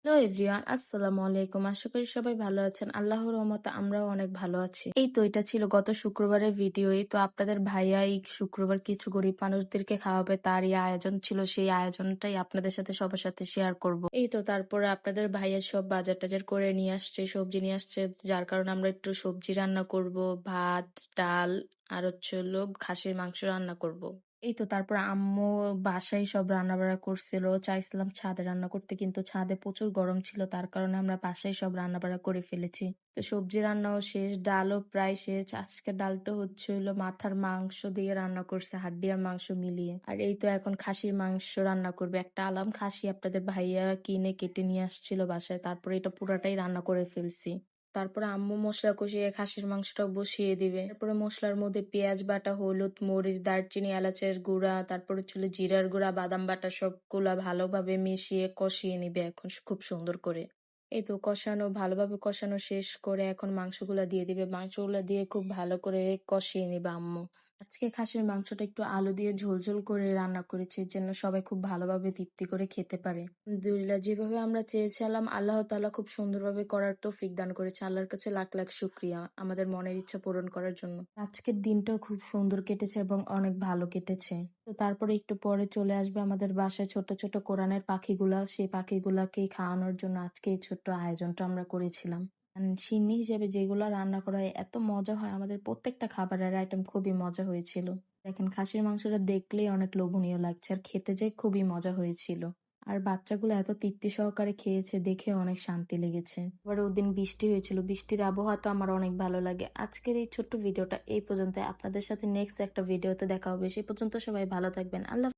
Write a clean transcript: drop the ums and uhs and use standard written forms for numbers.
Hello everyone, আসসালামু আলাইকুম। আশা করি সবাই ভালো আছেন। আল্লাহর রহমতে আমরাও অনেক ভালো আছি। এই তো এটা ছিল গত শুক্রবারের ভিডিও। এই তো আপনাদের ভাইয়া এই শুক্রবার কিছু গরিব মানুষদেরকে খাওয়াবে, তারই আয়োজন ছিল। সেই আয়োজনটাই আপনাদের সাথে সবার সাথে শেয়ার করব। এই তো তারপরে আপনাদের ভাইয়া সব বাজার টাজার করে নিয়ে আসছে, সবজি নিয়ে আসছে, যার কারণে আমরা একটু সবজি রান্না করব, ভাত, ডাল আর হলো খাসির মাংস রান্না করব। এই তো তারপর আম্মু বাসায় সব রান্না বান্না করছিল। চাইছিলাম ছাদে রান্না করতে, কিন্তু ছাদে প্রচুর গরম ছিল, তার কারণে আমরা বাসায় সব রান্না বান্না করে ফেলেছি। তো সবজি রান্নাও শেষ, ডালও প্রায় শেষ। আজকে ডালটা হলো মাথার মাংস দিয়ে রান্না করছে, হাড্ডি আর মাংস মিলিয়ে। আর এই তো এখন খাসির মাংস রান্না করবে। একটা আলাম খাসি আপনাদের ভাইয়া কিনে কেটে নিয়ে আসছিল বাসায়, তারপরে এটা পুরাটাই রান্না করে ফেলছি। তারপরে আম্মু মশলা কষিয়ে খাসির মাংসটাও বসিয়ে দিবে। তারপরে মশলার মধ্যে পেঁয়াজ বাটা, হলুদ, মরিচ, দারচিনি, এলাচের গুঁড়া, তারপর জিরার গুঁড়া, বাদাম বাটা সবগুলা ভালোভাবে মিশিয়ে কষিয়ে নিবে এখন খুব সুন্দর করে। এই তো ভালোভাবে কষানো শেষ করে এখন মাংসগুলা দিয়ে দিবে। মাংসগুলা দিয়ে খুব ভালো করে কষিয়ে নিবে আম্মু। আজকে খাসির মাংসটা একটু আলু দিয়ে ঝোল ঝোল করে রান্না করেছি, যেন সবাই খুব ভালোভাবে তৃপ্তি করে খেতে পারে। আলহামদুলিল্লাহ, যেভাবে আমরা চেয়েছিলাম আল্লাহ তাআলা খুব সুন্দরভাবে করার তৌফিক দান করেছে। আল্লাহর কাছে লাখ লাখ শুকরিয়া আমাদের মনের ইচ্ছা পূরণ করার জন্য। আজকের দিনটাও খুব সুন্দর কেটেছে এবং অনেক ভালো কেটেছে। তো তারপরে একটু পরে চলে আসবে আমাদের বাসায় ছোট ছোট কোরআনের পাখিগুলা। সেই পাখিগুলাকেই খাওয়ানোর জন্য আজকে এই ছোট্ট আয়োজনটা আমরা করেছিলাম। সিন্নি হিসেবে যেগুলা রান্না করা হয় এত মজা হয়, আমাদের প্রত্যেকটা খাবারের আইটেম খুবই মজা হয়েছিল। দেখেন খাসির মাংসটা দেখলেই অনেক লোভনীয় লাগছে, আর খেতে যে খুবই মজা হয়েছিল। আর বাচ্চাগুলো এত তৃপ্তি সহকারে খেয়েছে, দেখে অনেক শান্তি লেগেছে। এবার ওদিন বৃষ্টি হয়েছিল, বৃষ্টির আবহাওয়া তো আমার অনেক ভালো লাগে। আজকের এই ছোট্ট ভিডিওটা এই পর্যন্ত। আপনাদের সাথে নেক্সট একটা ভিডিওতে দেখা হবে। সেই পর্যন্ত সবাই ভালো থাকবেন। আল্লাহ।